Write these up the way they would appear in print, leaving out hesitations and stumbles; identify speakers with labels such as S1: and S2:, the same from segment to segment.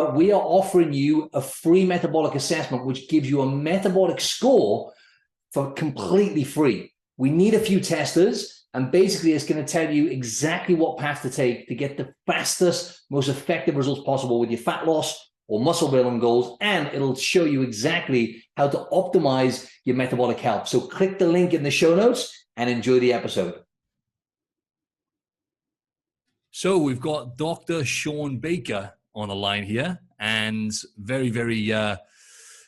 S1: offer, we are offering you a free metabolic assessment, which gives you a metabolic score for completely free. We need a few testers, and basically it's going to tell you exactly what path to take to get the fastest, most effective results possible with your fat loss or muscle building goals, and it'll show you exactly how to optimize your metabolic health. So click the link in the show notes and enjoy the episode.
S2: So we've got Dr. Shawn Baker on the line here, and very, very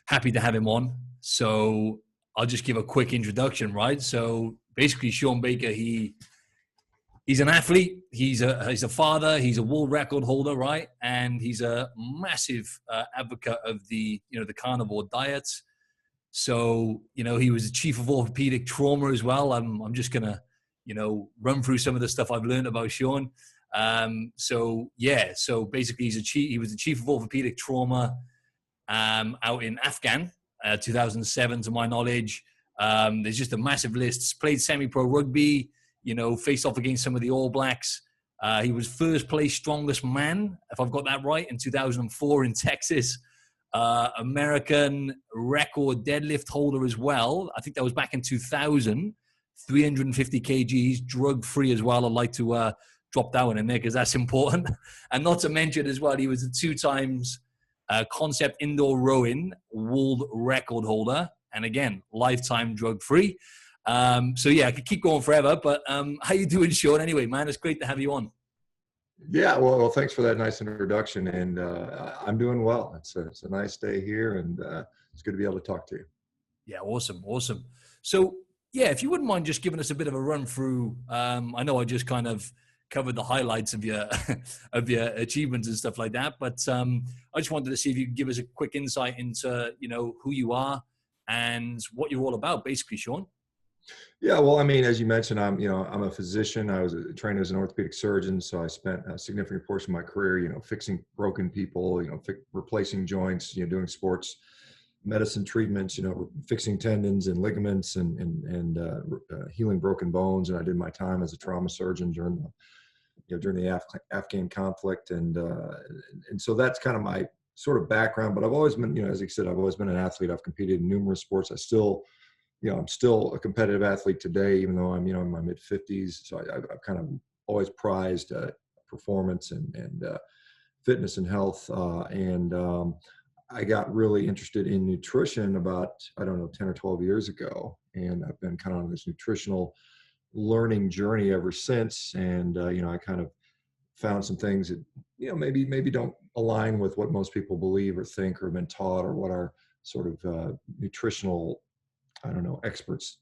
S2: happy to have him on. So I'll just give a quick introduction, right? So basically, Shawn Baker, he's an athlete, he's a father, he's a world record holder, right? And he's a massive advocate of the carnivore diet. So, he was the chief of orthopaedic trauma as well. I'm just gonna, run through some of the stuff I've learned about Shawn. So basically he was the chief of orthopedic trauma out in Afghan, 2007 to my knowledge. There's just a massive list. Played semi-pro rugby, faced off against some of the All Blacks. He was first place strongest man, if I've got that right, in 2004 in Texas. American record deadlift holder as well. I think that was back in 2000. 350 kgs, drug-free as well. I'd like to drop that one in there because that's important. And not to mention as well, he was a 2 times concept indoor rowing world record holder. And again, lifetime drug-free. I could keep going forever, but how you doing, Shawn? Anyway, man, it's great to have you on.
S3: Yeah, well, thanks for that nice introduction. And I'm doing well. It's a nice day here, and it's good to be able to talk to you.
S2: Yeah, awesome. So, if you wouldn't mind just giving us a bit of a run through. I know I just kind of covered the highlights of your achievements and stuff like that, but I just wanted to see if you could give us a quick insight into who you are and what you're all about, basically, Shawn.
S3: Yeah, well, I mean, as you mentioned, I'm a physician. I was trained as an orthopedic surgeon, so I spent a significant portion of my career, fixing broken people, replacing joints, doing sports medicine treatments, fixing tendons and ligaments and healing broken bones. And I did my time as a trauma surgeon during the Afghan conflict, and so that's kind of my sort of background. But I've always been, as I said, I've always been an athlete. I've competed in numerous sports. I'm still a competitive athlete today, even though I'm, in my mid-50s. So I've kind of always prized performance and fitness and health. I got really interested in nutrition about, 10 or 12 years ago. And I've been kind of on this nutritional learning journey ever since. And, I kind of found some things that, maybe don't align with what most people believe or think or have been taught, or what our sort of nutritional experts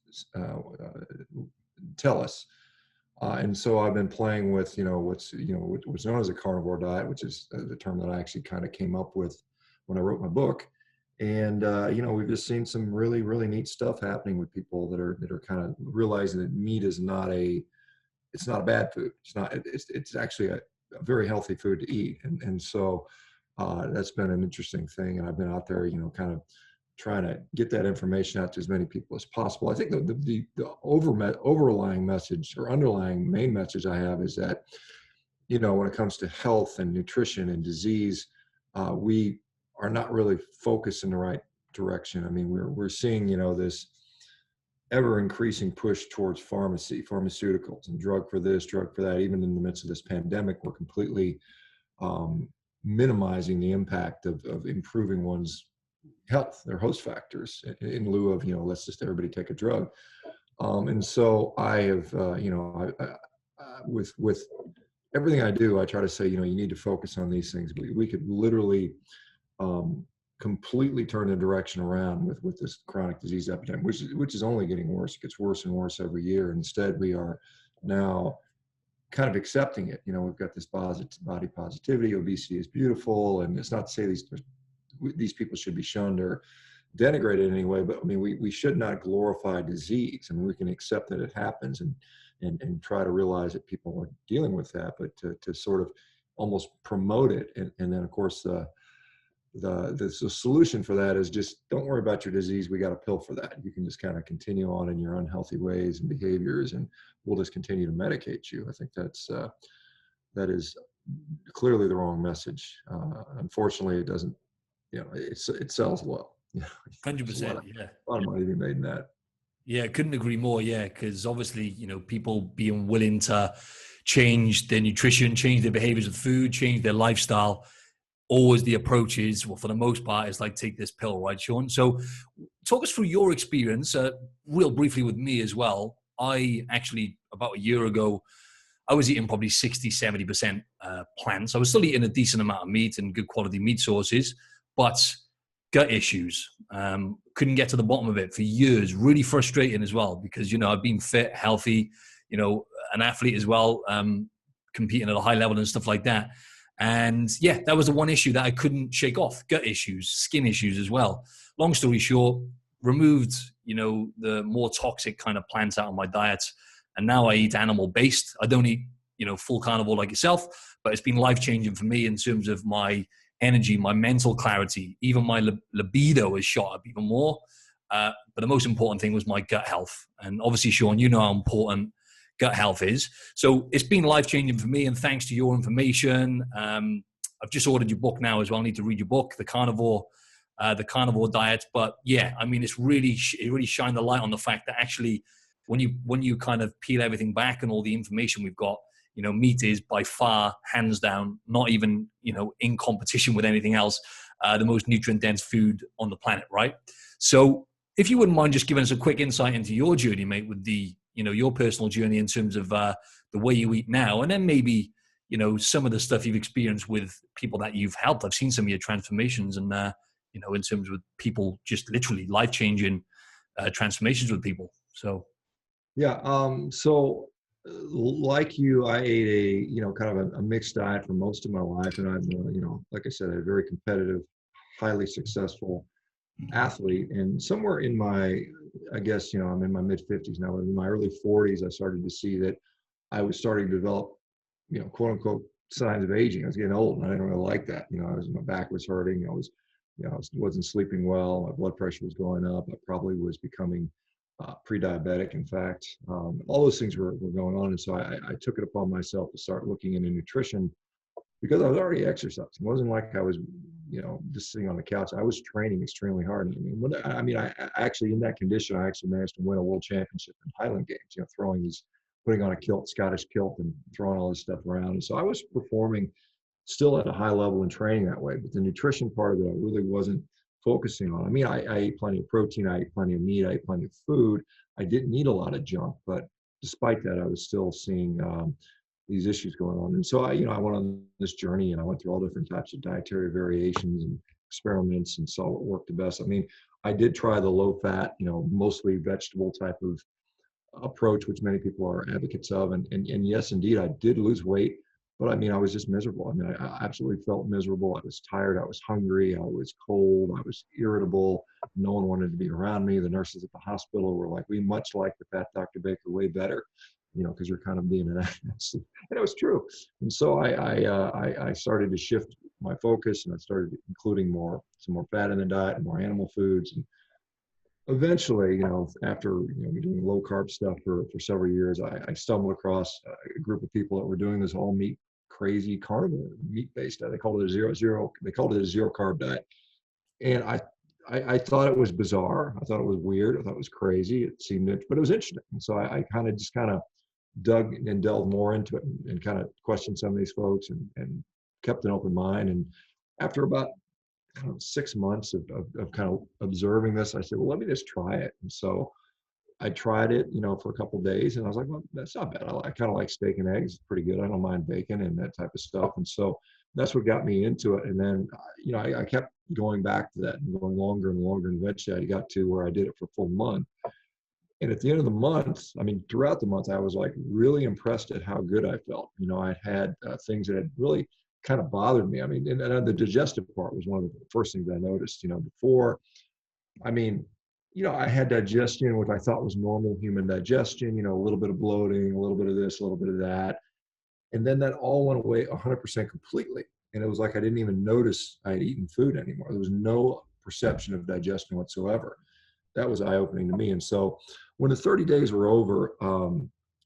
S3: tell us. And so I've been playing with, what's known as a carnivore diet, which is the term that I actually kind of came up with when I wrote my book. And, we've just seen some really, really neat stuff happening with people that are kind of realizing that meat is it's not a bad food. It's actually a very healthy food to eat. And so that's been an interesting thing. And I've been out there, kind of trying to get that information out to as many people as possible. I think the overlying message or underlying main message I have is that, when it comes to health and nutrition and disease, we are not really focused in the right direction. I mean, we're seeing, this ever increasing push towards pharmaceuticals and drug for this, drug for that. Even in the midst of this pandemic, we're completely minimizing the impact of improving one's health, their host factors, in lieu of, let's just everybody take a drug. And so I have, with everything I do, I try to say, you need to focus on these things. We could literally completely turn the direction around with this chronic disease epidemic, which is only getting worse. It gets worse and worse every year. Instead, we are now kind of accepting it. We've got this body positivity, obesity is beautiful. And it's not to say these people should be shunned or denigrated in any way, but I mean, we should not glorify disease. I mean, we can accept that it happens and try to realize that people are dealing with that, but to sort of almost promote it. And then of course, the solution for that is just don't worry about your disease. We got a pill for that. You can just kind of continue on in your unhealthy ways and behaviors, and we'll just continue to medicate you. I think that is clearly the wrong message. Unfortunately, it doesn't, it sells well. There's
S2: 100%. Yeah.
S3: a lot of money to be made in that.
S2: Yeah, couldn't agree more. Yeah, because obviously, people being willing to change their nutrition, change their behaviors with food, change their lifestyle. Always the approach is, well, for the most part, is like take this pill, right, Shawn? So, talk us through your experience, real briefly with me as well. I actually, about a year ago, I was eating probably 60-70% plants. I was still eating a decent amount of meat and good quality meat sources, but gut issues. Couldn't get to the bottom of it for years. Really frustrating as well because, I've been fit, healthy, an athlete as well, competing at a high level and stuff like that. And yeah, that was the one issue that I couldn't shake off. Gut issues, skin issues as well. Long story short, removed, the more toxic kind of plants out of my diet. And now I eat animal-based. I don't eat, full carnivore like yourself, but it's been life-changing for me in terms of my energy, my mental clarity, even my libido has shot up even more. But the most important thing was my gut health. And obviously, Shawn, you know how important gut health is. So it's been life-changing for me. And thanks to your information, I've just ordered your book now as well. I need to read your book, the Carnivore diet. But yeah, I mean, it really shined the light on the fact that actually when you kind of peel everything back and all the information we've got, meat is by far, hands down, not even, in competition with anything else, the most nutrient-dense food on the planet, right? So if you wouldn't mind just giving us a quick insight into your journey, mate, with your personal journey in terms of the way you eat now, and then maybe, some of the stuff you've experienced with people that you've helped. I've seen some of your transformations and, in terms with people, just literally life-changing transformations with people. So.
S3: Yeah. So like you, I ate kind of a mixed diet for most of my life. And I'm, like I said, a very competitive, highly successful athlete. And somewhere in I guess, I'm in my mid 50s now, but in my early 40s, I started to see that I was starting to develop, quote unquote, signs of aging. I was getting old and I didn't really like that. My back was hurting. I wasn't sleeping well. My blood pressure was going up. I probably was becoming pre-diabetic, in fact. All those things were going on. And so I took it upon myself to start looking into nutrition because I was already exercising. It wasn't like I was, just sitting on the couch. I was training extremely hard. I actually, in that condition, I actually managed to win a world championship in Highland Games, putting on a kilt, Scottish kilt, and throwing all this stuff around. And so I was performing still at a high level and training that way. But the nutrition part of it, I really wasn't focusing on. I ate plenty of protein, I ate plenty of meat, I ate plenty of food. I didn't eat a lot of junk, but despite that, I was still seeing these issues going on. And so I went on this journey and I went through all different types of dietary variations and experiments and saw what worked the best. I did try the low fat, mostly vegetable type of approach, which many people are advocates of. And yes, indeed, I did lose weight. But I was just miserable. I absolutely felt miserable. I was tired. I was hungry. I was cold. I was irritable. No one wanted to be around me. The nurses at the hospital were like, "We much like the fat Dr. Baker, way better, because you're kind of being an ass." And it was true. And so I started to shift my focus, and I started including some more fat in the diet and more animal foods. And eventually, after doing low carb stuff for several years, I stumbled across a group of people that were doing this all meat crazy carnivore meat-based diet. They called it a zero carb diet. And I thought it was bizarre. I thought it was weird. I thought it was crazy. It seemed, but it was interesting. And so I kind of dug and delved more into it and kind of questioned some of these folks and kept an open mind. And after about 6 months of kind of observing this, I said, well, let me just try it. And so I tried it, for a couple of days, and I was like, well, that's not bad. I kind of like steak and eggs. It's pretty good. I don't mind bacon and that type of stuff. And so that's what got me into it. And then, I kept going back to that and going longer and longer. And eventually I got to where I did it for a full month. And at the end of the month, throughout the month, I was like really impressed at how good I felt. I had things that had really kind of bothered me. And the digestive part was one of the first things I noticed, before. I had digestion, which I thought was normal human digestion, a little bit of bloating, a little bit of this, a little bit of that. And then that all went away 100% completely. And it was like I didn't even notice I had eaten food anymore. There was no perception of digestion whatsoever. That was eye-opening to me. And so when the 30 days were over,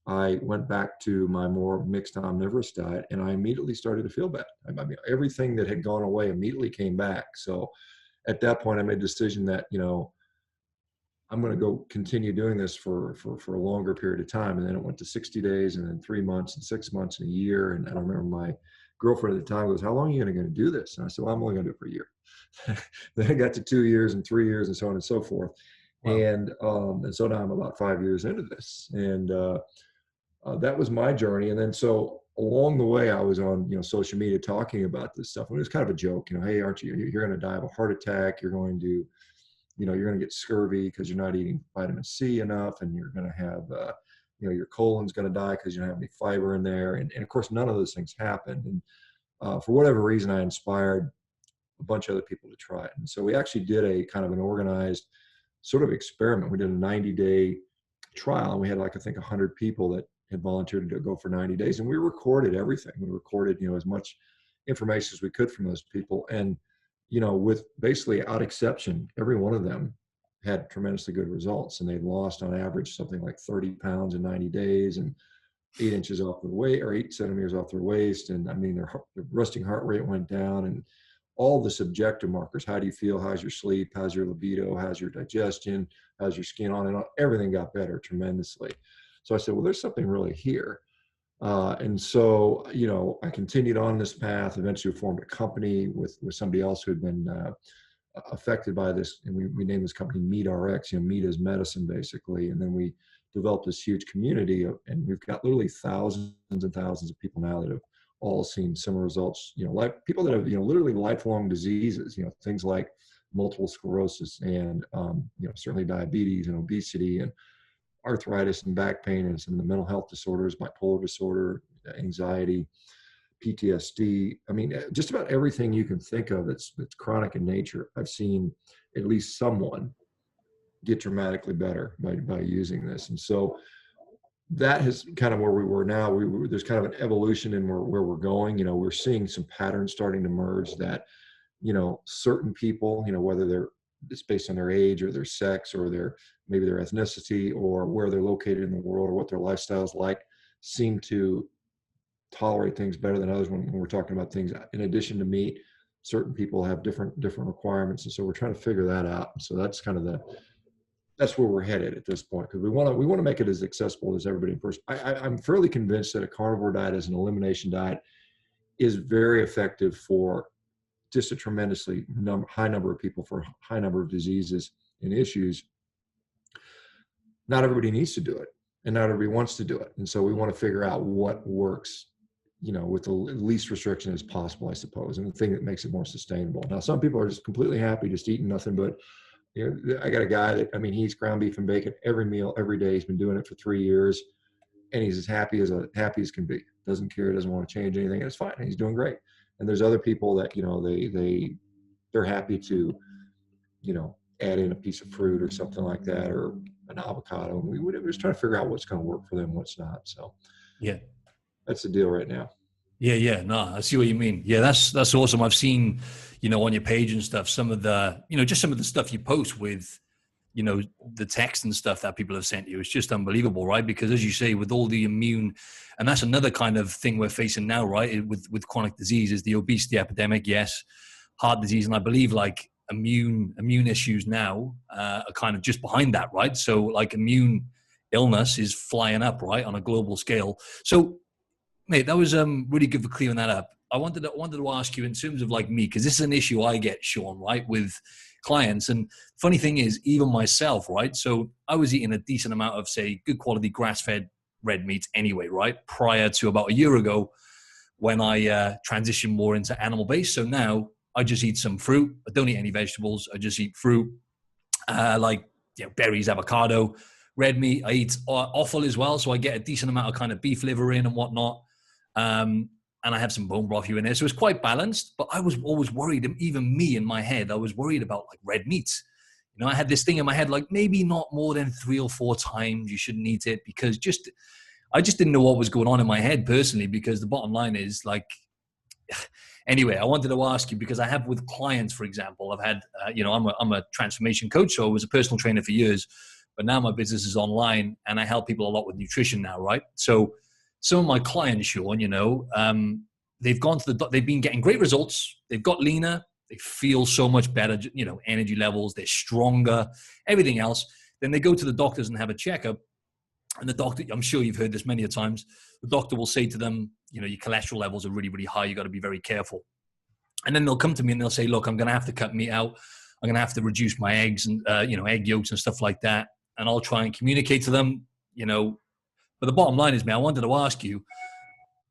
S3: I went back to my more mixed omnivorous diet, and I immediately started to feel bad. I mean, everything that had gone away immediately came back. So at that point, I made a decision that, I'm going to go continue doing this for a longer period of time. And then it went to 60 days, and then 3 months, and 6 months, and a year. And I remember my girlfriend at the time goes, "How long are you going to do this?" And I said, "Well, I'm only going to do it for a year." Then I got to 2 years and 3 years and so on and so forth.
S2: Wow.
S3: And so now I'm about 5 years into this. And that was my journey. And then so along the way, I was on, social media talking about this stuff. And it was kind of a joke, hey, aren't you, you're going to die of a heart attack. You're going to, you're going to get scurvy because you're not eating vitamin C enough. And you're going to have, your colon's going to die because you don't have any fiber in there. And of course, none of those things happened. And for whatever reason, I inspired a bunch of other people to try it. And so we actually did a kind of an organized sort of experiment. We did a 90-day trial, and we had I think 100 people that had volunteered to go for 90 days. And we recorded everything. We recorded, as much information as we could from those people. And, with basically without exception, every one of them had tremendously good results. And they lost on average something like 30 pounds in 90 days and 8 inches off their weight, or 8 centimeters off their waist. And I mean, their resting heart rate went down, and all the subjective markers. How do you feel? How's your sleep? How's your libido? How's your digestion? How's your skin? On and on. Everything got better tremendously. So I said, well, there's something really here. And so, I continued on this path, eventually formed a company with somebody else who had been affected by this. And we named this company MeatRx. Meat is medicine, basically. And then we developed this huge community and we've got literally thousands and thousands of people now that have all seen similar results, like people that have, literally lifelong diseases, things like multiple sclerosis and, certainly diabetes and obesity and arthritis and back pain and some of the mental health disorders, bipolar disorder, anxiety, PTSD. I mean, just about everything you can think of that's chronic in nature. I've seen at least someone get dramatically better by using this. And so that is kind of where we were now. There's kind of an evolution in where we're going. We're seeing some patterns starting to emerge that, certain people, whether it's based on their age or their sex or maybe their ethnicity or where they're located in the world or what their lifestyle is like, seem to tolerate things better than others when we're talking about things. In addition to meat, certain people have different requirements. And so we're trying to figure that out. So that's kind of that's where we're headed at this point, because we want to make it as accessible as everybody first. I'm fairly convinced that a carnivore diet as an elimination diet is very effective for just a tremendously high number of people for a high number of diseases and issues. Not everybody needs to do it, and not everybody wants to do it. And so we want to figure out what works, with the least restriction as possible, I suppose, and the thing that makes it more sustainable. Now, some people are just completely happy just eating nothing but, I got a guy that, he eats ground beef and bacon every meal, every day. He's been doing it for 3 years, and he's as happy as can be. Doesn't care, doesn't want to change anything, and it's fine. And he's doing great. And there's other people that, they're happy to, add in a piece of fruit or something like that, or an avocado. And we're just trying to figure out what's going to work for them, what's not. So
S2: yeah,
S3: that's the deal right now.
S2: Yeah. No, I see what you mean. Yeah, that's awesome. I've seen, on your page and stuff, some of the, just some of the stuff you post with, the text and stuff that people have sent you. It's just unbelievable, right? Because as you say, with all the immune, and that's another kind of thing we're facing now, right? With chronic disease is the obesity epidemic, yes, heart disease. And I believe like immune issues now are kind of just behind that, right? So like immune illness is flying up, right, on a global scale. So mate, that was really good for clearing that up. I wanted to ask you in terms of like me, because this is an issue I get, Shawn, right, with clients. And funny thing is, even myself, right? So I was eating a decent amount of, say, good quality grass-fed red meat anyway, right? Prior to about a year ago when I transitioned more into animal-based. So now I just eat some fruit. I don't eat any vegetables. I just eat fruit, like berries, avocado, red meat. I eat offal as well. So I get a decent amount of kind of beef liver in and whatnot. And I have some bone broth here and there. So it's quite balanced, but I was always worried, even me in my head, I was worried about like red meat. I had this thing in my head, like maybe not more than 3 or 4 times you shouldn't eat it, because I just didn't know what was going on in my head personally, because the bottom line is like, anyway, I wanted to ask you, because I have with clients, for example, I've had, I'm a transformation coach. So I was a personal trainer for years. but now my business is online and I help people a lot with nutrition now, right? So some of my clients, Shawn, they've gone to they've been getting great results. They've got leaner. They feel so much better, energy levels, they're stronger, everything else. Then they go to the doctors and have a checkup. And the doctor, I'm sure you've heard this many a times, the doctor will say to them, your cholesterol levels are really, really high. You got to be very careful. And then they'll come to me and they'll say, look, I'm going to have to cut meat out. I'm going to have to reduce my eggs and, egg yolks and stuff like that. And I'll try and communicate to them, but the bottom line is, man, I wanted to ask you,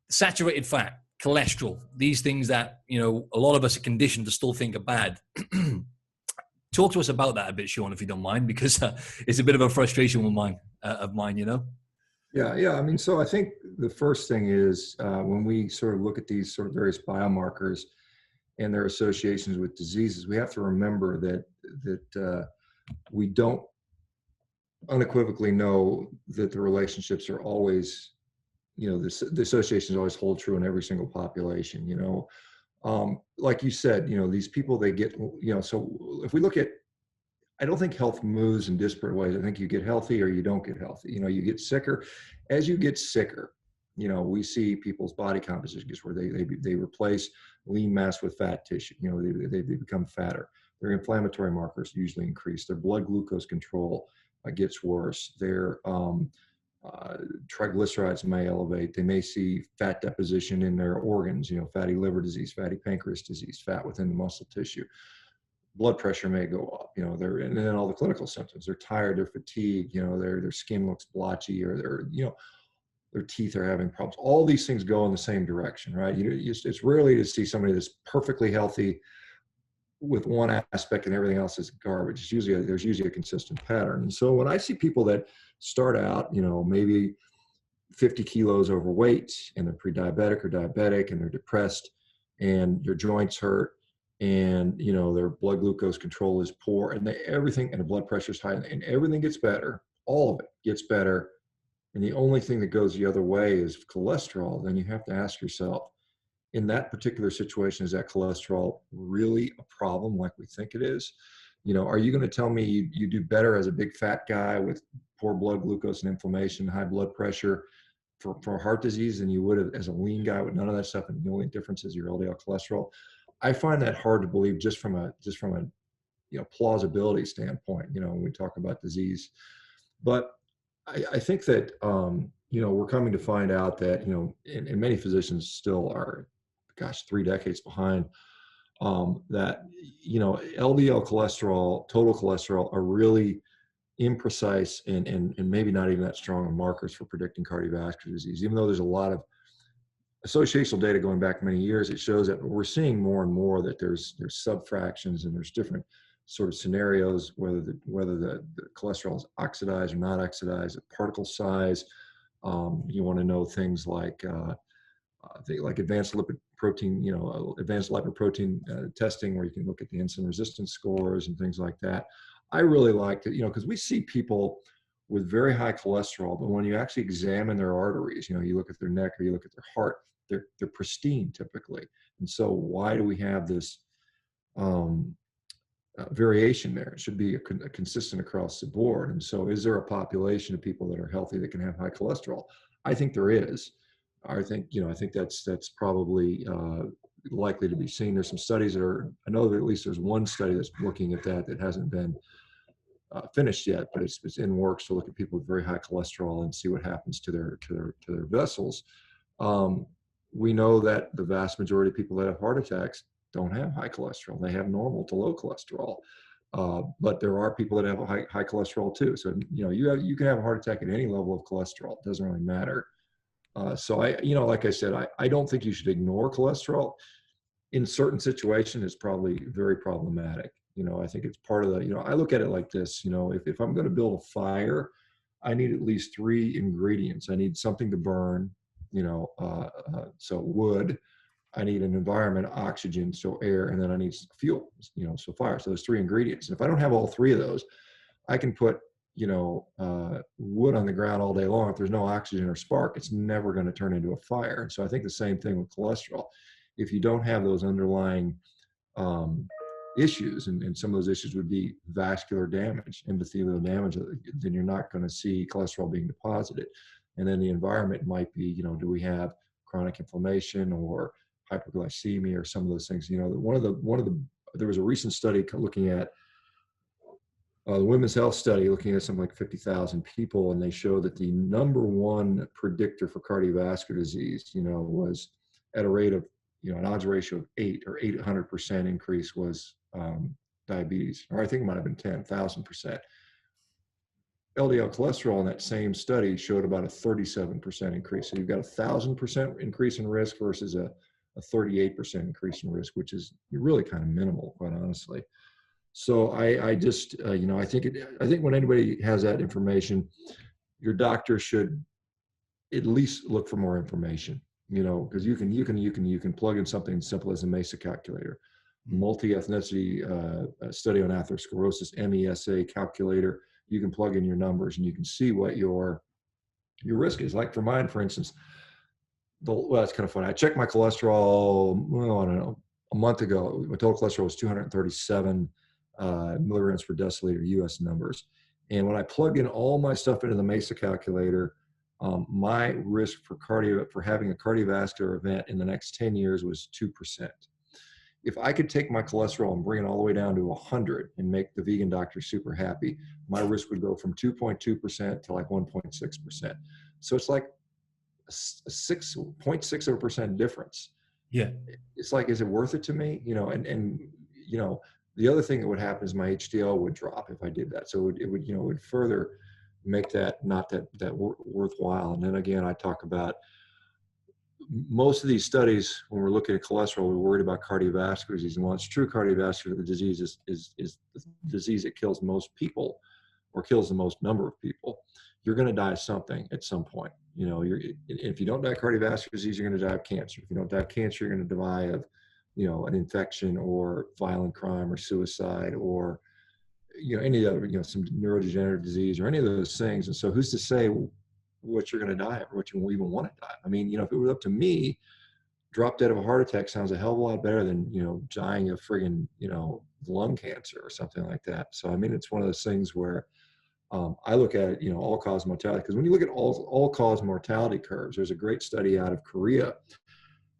S2: saturated fat, cholesterol, these things that, a lot of us are conditioned to still think are bad. Talk to us about that a bit, Shawn, if you don't mind, because it's a bit of a frustration of mine.
S3: Yeah. I mean, so I think the first thing is when we sort of look at these sort of various biomarkers and their associations with diseases, we have to remember that we don't unequivocally know that the relationships are always, the associations always hold true in every single population. Like you said, these people, they get, so if we look at, I don't think health moves in disparate ways. I think you get healthy or you don't get healthy. You get sicker. As you get sicker, we see people's body compositions where they replace lean mass with fat tissue. They become fatter. Their inflammatory markers usually increase. Their blood glucose control gets worse. Their triglycerides may elevate. They may see fat deposition in their organs, fatty liver disease, fatty pancreas disease, fat within the muscle tissue. Blood pressure may go up, and then all the clinical symptoms. They're tired, they're fatigued, their skin looks blotchy, or their teeth are having problems. All these things go in the same direction, right? It's rarely to see somebody that's perfectly healthy with one aspect and everything else is garbage. There's usually a consistent pattern. And so when I see people that start out, maybe 50 kilos overweight and they're pre-diabetic or diabetic and they're depressed and their joints hurt and, their blood glucose control is poor and everything, and the blood pressure is high and everything gets better. All of it gets better. And the only thing that goes the other way is cholesterol. Then you have to ask yourself, in that particular situation, is that cholesterol really a problem like we think it is? Are you going to tell me you do better as a big fat guy with poor blood glucose and inflammation, high blood pressure for heart disease than you would as a lean guy with none of that stuff, and the only difference is your LDL cholesterol? I find that hard to believe just from a plausibility standpoint, when we talk about disease. But I think that, we're coming to find out that, and many physicians still are, 3 decades behind, that, LDL cholesterol, total cholesterol are really imprecise and maybe not even that strong of markers for predicting cardiovascular disease. Even though there's a lot of associational data going back many years, it shows that we're seeing more and more that there's subfractions and there's different sort of scenarios, whether the cholesterol is oxidized or not oxidized, the particle size. You want to know things like advanced advanced lipoprotein testing, where you can look at the insulin resistance scores and things like that. I really like to, because we see people with very high cholesterol, but when you actually examine their arteries, you look at their neck or you look at their heart, they're pristine typically. And so why do we have this variation there? It should be consistent across the board. And so is there a population of people that are healthy that can have high cholesterol? I think there is. I think that's probably likely to be seen. There's some studies I know that at least there's one study that's looking at that hasn't been finished yet, but it's in works to look at people with very high cholesterol and see what happens to their vessels. We know that the vast majority of people that have heart attacks don't have high cholesterol. They have normal to low cholesterol. But there are people that have a high cholesterol too. So, you can have a heart attack at any level of cholesterol. It doesn't really matter. So like I said, I don't think you should ignore cholesterol. In certain situations, it's probably very problematic. I think it's part of the, I look at it like this, if I'm going to build a fire, I need at least 3 ingredients. I need something to burn, so wood. I need an environment, oxygen, so air, and then I need fuel, so fire. So there's 3 ingredients. And if I don't have all 3 of those, I can put, wood on the ground all day long. If there's no oxygen or spark, it's never going to turn into a fire. So I think the same thing with cholesterol. If you don't have those underlying issues, and some of those issues would be vascular damage, endothelial damage, then you're not going to see cholesterol being deposited. And then the environment might be, do we have chronic inflammation or hyperglycemia or some of those things? There was a recent study looking at the Women's Health Study, looking at something like 50,000 people, and they showed that the number one predictor for cardiovascular disease, was at a rate of, an odds ratio of 8 or 800% increase was diabetes, or I think it might have been 10,000%. LDL cholesterol in that same study showed about a 37% increase. So you've got 1,000% increase in risk versus a 38% increase in risk, which is really kind of minimal, quite honestly. So I just, I think when anybody has that information, your doctor should at least look for more information, because you can plug in something as simple as a MESA calculator, multi-ethnicity study on atherosclerosis, MESA calculator. You can plug in your numbers and you can see what your risk is. Like for mine, for instance, it's kind of funny. I checked my cholesterol, I don't know, a month ago. My total cholesterol was 237 milligrams per deciliter, US numbers. And when I plugged in all my stuff into the MESA calculator, my risk for having a cardiovascular event in the next 10 years was 2%. If I could take my cholesterol and bring it all the way down to 100 and make the vegan doctor super happy, my risk would go from 2.2% to like 1.6%. So it's like a 6.6% difference.
S2: Yeah.
S3: It's like, is it worth it to me? The other thing that would happen is my HDL would drop if I did that. So it would further make that not that worthwhile. And then again, I talk about most of these studies, when we're looking at cholesterol, we're worried about cardiovascular disease. And while it's true, cardiovascular disease is the disease that kills most people or kills the most number of people. You're going to die of something at some point. If you don't die of cardiovascular disease, you're going to die of cancer. If you don't die of cancer, you're going to die of, an infection or violent crime or suicide or, any other, some neurodegenerative disease or any of those things. And so who's to say what you're going to die of or what you even want to die? I mean, if it was up to me, drop dead of a heart attack sounds a hell of a lot better than, dying of friggin', lung cancer or something like that. So, I mean, it's one of those things where I look at, all-cause mortality, because when you look at all-cause mortality curves, there's a great study out of Korea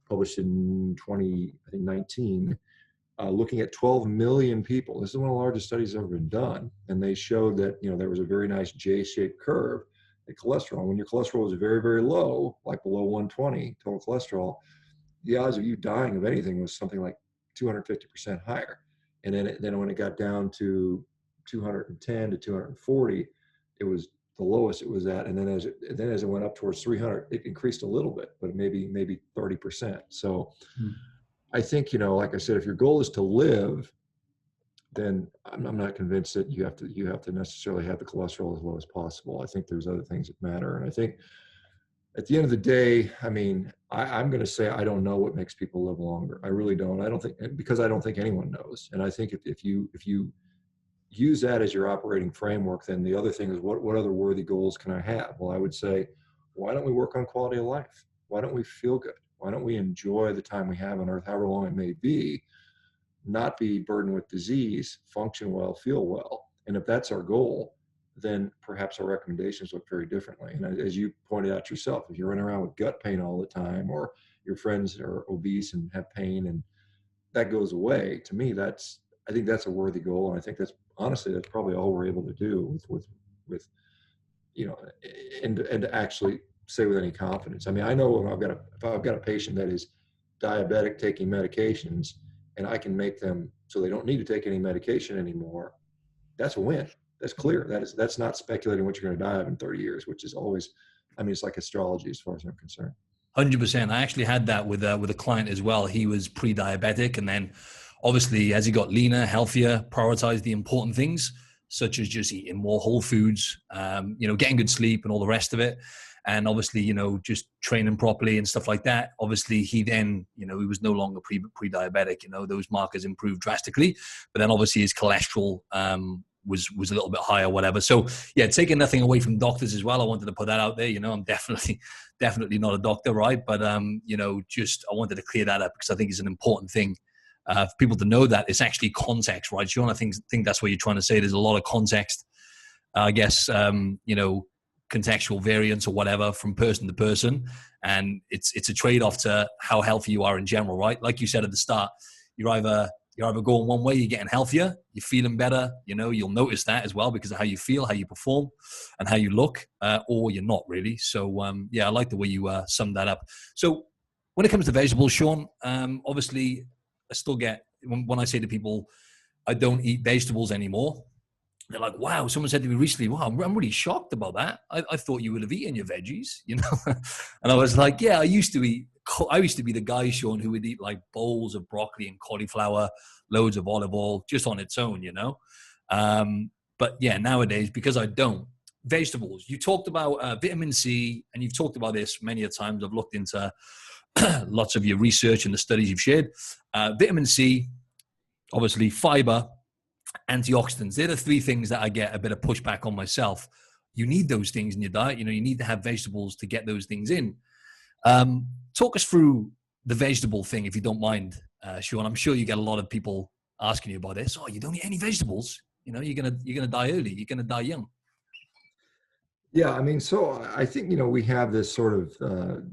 S3: published in 2019, looking at 12 million people. This is one of the largest studies ever been done. And they showed that, there was a very nice J-shaped curve at cholesterol. When your cholesterol was very, very low, like below 120 total cholesterol, the odds of you dying of anything was something like 250% higher. And then when it got down to 210 to 240, it was the lowest it was at. And then as it went up towards 300, it increased a little bit, but maybe 30%. So I think, like I said, if your goal is to live, then I'm not convinced that you have to necessarily have the cholesterol as low as possible. I think there's other things that matter. And I think at the end of the day, I mean, I'm going to say I don't know what makes people live longer. I really don't. Because I don't think anyone knows. And I think if you use that as your operating framework, then the other thing is what other worthy goals can I have? Well, I would say, why don't we work on quality of life? Why don't we feel good? Why don't we enjoy the time we have on earth, however long it may be, not be burdened with disease, function well, feel well? And if that's our goal, then perhaps our recommendations look very differently. And as you pointed out yourself, if you're running around with gut pain all the time, or your friends are obese and have pain and that goes away, to me, I think that's a worthy goal. And I think that's probably all we're able to do with and to actually say with any confidence. I mean, I know if I've got a patient that is diabetic taking medications and I can make them so they don't need to take any medication anymore, that's a win. That's clear. That's not speculating what you're going to die of in 30 years, which is always, I mean, it's like astrology as far as I'm concerned.
S2: 100%. I actually had that with a client as well. He was pre-diabetic, and then obviously as he got leaner, healthier, prioritized the important things, such as just eating more whole foods, getting good sleep and all the rest of it. And obviously, just training properly and stuff like that. Obviously, he then, he was no longer pre-diabetic, those markers improved drastically. But then obviously his cholesterol was a little bit higher, whatever. So yeah, taking nothing away from doctors as well. I wanted to put that out there. I'm definitely not a doctor, right? But, I wanted to clear that up because I think it's an important thing for people to know that it's actually context, right, Shawn? I think that's what you're trying to say. There's a lot of context, I guess, contextual variance or whatever from person to person. And it's a trade-off to how healthy you are in general, right? Like you said at the start, you're either going one way, you're getting healthier, you're feeling better, you'll notice that as well because of how you feel, how you perform, and how you look, or you're not really. So, I like the way you summed that up. So when it comes to vegetables, Shawn, obviously I still get, when I say to people, I don't eat vegetables anymore, they're like, wow, someone said to me recently, wow, I'm really shocked about that. I thought you would have eaten your veggies, And I was like, yeah, I used to be the guy, Shawn, who would eat like bowls of broccoli and cauliflower, loads of olive oil just on its own, But yeah, nowadays, because I don't, vegetables, you talked about vitamin C, and you've talked about this many a times. I've looked into lots of your research and the studies you've shared. Vitamin C, obviously fiber, antioxidants. They're the three things that I get a bit of pushback on myself. You need those things in your diet. You need to have vegetables to get those things in. Talk us through the vegetable thing, if you don't mind, Shawn. I'm sure you get a lot of people asking you about this. Oh, you don't eat any vegetables. You're gonna die early. You're gonna die young.
S3: Yeah, I mean, so I think, we have this sort of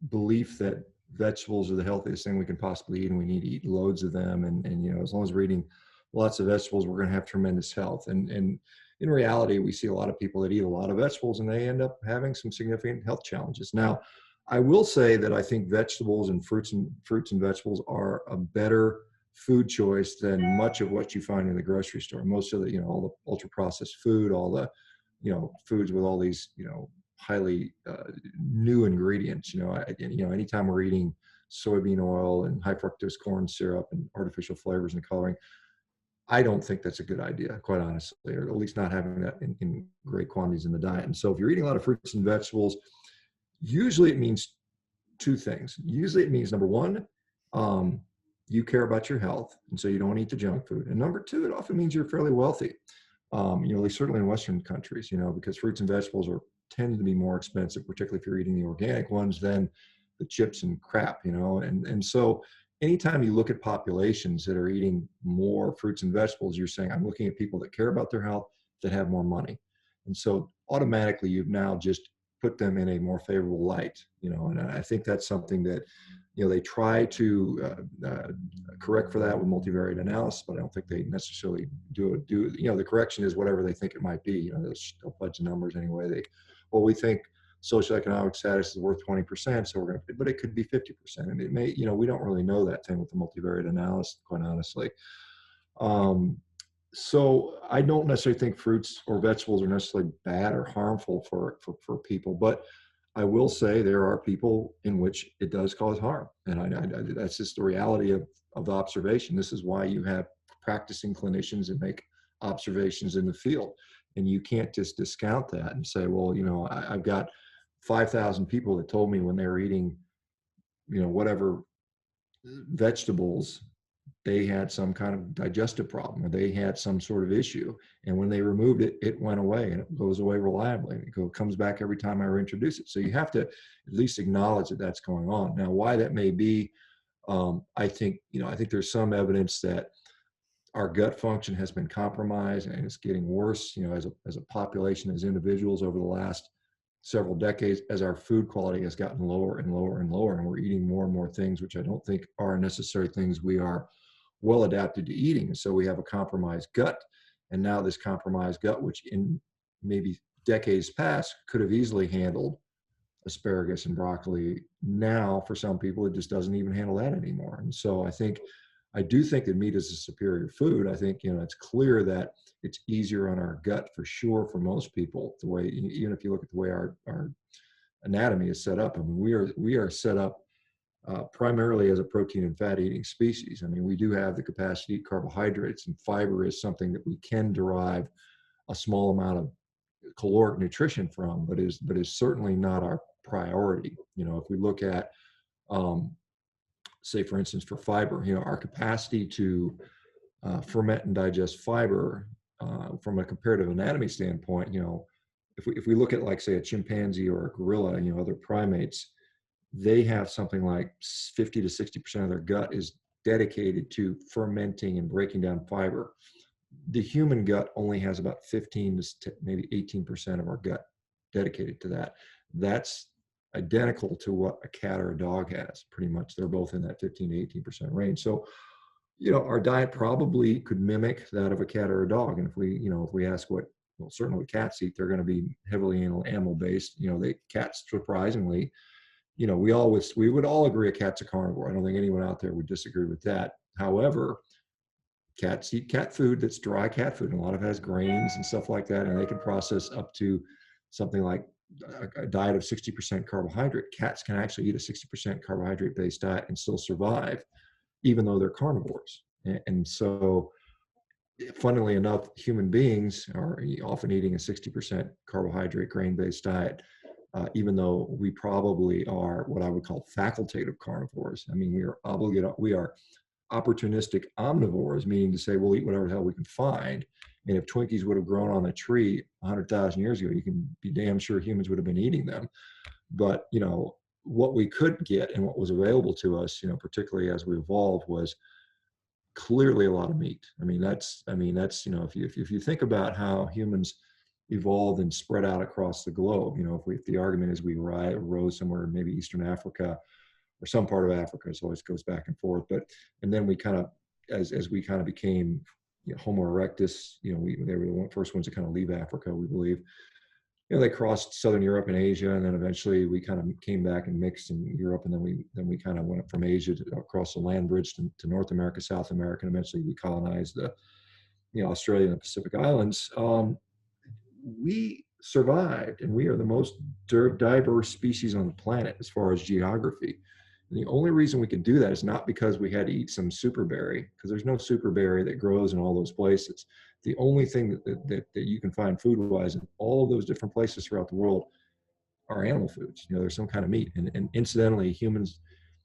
S3: belief that vegetables are the healthiest thing we can possibly eat, and we need to eat loads of them. And as long as we're eating lots of vegetables, we're going to have tremendous health. And in reality, we see a lot of people that eat a lot of vegetables and they end up having some significant health challenges. Now, I will say that I think vegetables and fruits and vegetables are a better food choice than much of what you find in the grocery store. Most of the, all the ultra processed food, all the, foods with all these, highly new ingredients. Anytime we're eating soybean oil and high fructose corn syrup and artificial flavors and coloring, I don't think that's a good idea, quite honestly, or at least not having that in great quantities in the diet. And so if you're eating a lot of fruits and vegetables, usually it means two things. Usually it means, number one, you care about your health, and so you don't eat the junk food. And number two, it often means you're fairly wealthy. Certainly in Western countries, because fruits and vegetables tend to be more expensive, particularly if you're eating the organic ones, than the chips and crap, and so anytime you look at populations that are eating more fruits and vegetables, you're saying, I'm looking at people that care about their health, that have more money. And so automatically you've now just put them in a more favorable light, and I think that's something that, they try to correct for that with multivariate analysis, but I don't think they necessarily do. The correction is whatever they think it might be. There's a bunch of numbers anyway. We think socioeconomic status is worth 20%, so but it could be 50%. And it may, we don't really know that thing with the multivariate analysis, quite honestly. So I don't necessarily think fruits or vegetables are necessarily bad or harmful for people, but I will say there are people in which it does cause harm. And that's just the reality of the observation. This is why you have practicing clinicians and make observations in the field. And you can't just discount that and say, well, I've got 5,000 people that told me when they were eating, whatever vegetables, they had some kind of digestive problem or they had some sort of issue. And when they removed it, it went away, and it goes away reliably. It comes back every time I reintroduce it. So you have to at least acknowledge that that's going on. Now, why that may be, I think there's some evidence that our gut function has been compromised and it's getting worse, as a population, as individuals over the last several decades, as our food quality has gotten lower and lower and lower, and we're eating more and more things which I don't think are necessary things we are well adapted to eating. And so we have a compromised gut. And now this compromised gut, which in maybe decades past could have easily handled asparagus and broccoli, now for some people it just doesn't even handle that anymore. And so I do think that meat is a superior food. I think, it's clear that it's easier on our gut for sure for most people, the way, even if you look at the way our anatomy is set up. I mean, we are set up primarily as a protein and fat eating species. I mean, we do have the capacity to eat carbohydrates, and fiber is something that we can derive a small amount of caloric nutrition from, but is certainly not our priority. If we look at, say, for instance, for fiber, our capacity to ferment and digest fiber from a comparative anatomy standpoint, if we look at, like, say, a chimpanzee or a gorilla, other primates, they have something like 50 to 60% of their gut is dedicated to fermenting and breaking down fiber. The human gut only has about 15 to maybe 18% of our gut dedicated to that. That's identical to what a cat or a dog has, pretty much. They're both in that 15 to 18% range. So, our diet probably could mimic that of a cat or a dog. And if we ask what, well, certainly what cats eat, they're going to be heavily animal based. Cats, surprisingly, we would all agree a cat's a carnivore. I don't think anyone out there would disagree with that. However, cats eat cat food that's dry cat food, and a lot of it has grains and stuff like that, and they can process up to something like a diet of 60% carbohydrate. Cats can actually eat a 60% carbohydrate based diet and still survive, even though they're carnivores. And so, funnily enough, human beings are often eating a 60% carbohydrate grain based diet, even though we probably are what I would call facultative carnivores. I mean, we are opportunistic omnivores, meaning to say we'll eat whatever the hell we can find. And if Twinkies would have grown on a tree 100,000 years ago, you can be damn sure humans would have been eating them. But, what we could get and what was available to us, particularly as we evolved, was clearly a lot of meat. That's, if you think about how humans evolved and spread out across the globe, if the argument is we rose somewhere in maybe Eastern Africa or some part of Africa, it always goes back and forth. And then we kind of, as we kind of became Homo erectus, they were the first ones to kind of leave Africa, we believe. They crossed Southern Europe and Asia, and then eventually we kind of came back and mixed in Europe, and then we kind of went from Asia across the land bridge to North America, South America, and eventually we colonized Australia and the Pacific Islands. We survived, and we are the most diverse species on the planet as far as geography. And the only reason we could do that is not because we had to eat some superberry, because there's no superberry that grows in all those places. The only thing that you can find food-wise in all of those different places throughout the world are animal foods. There's some kind of meat. And incidentally, humans,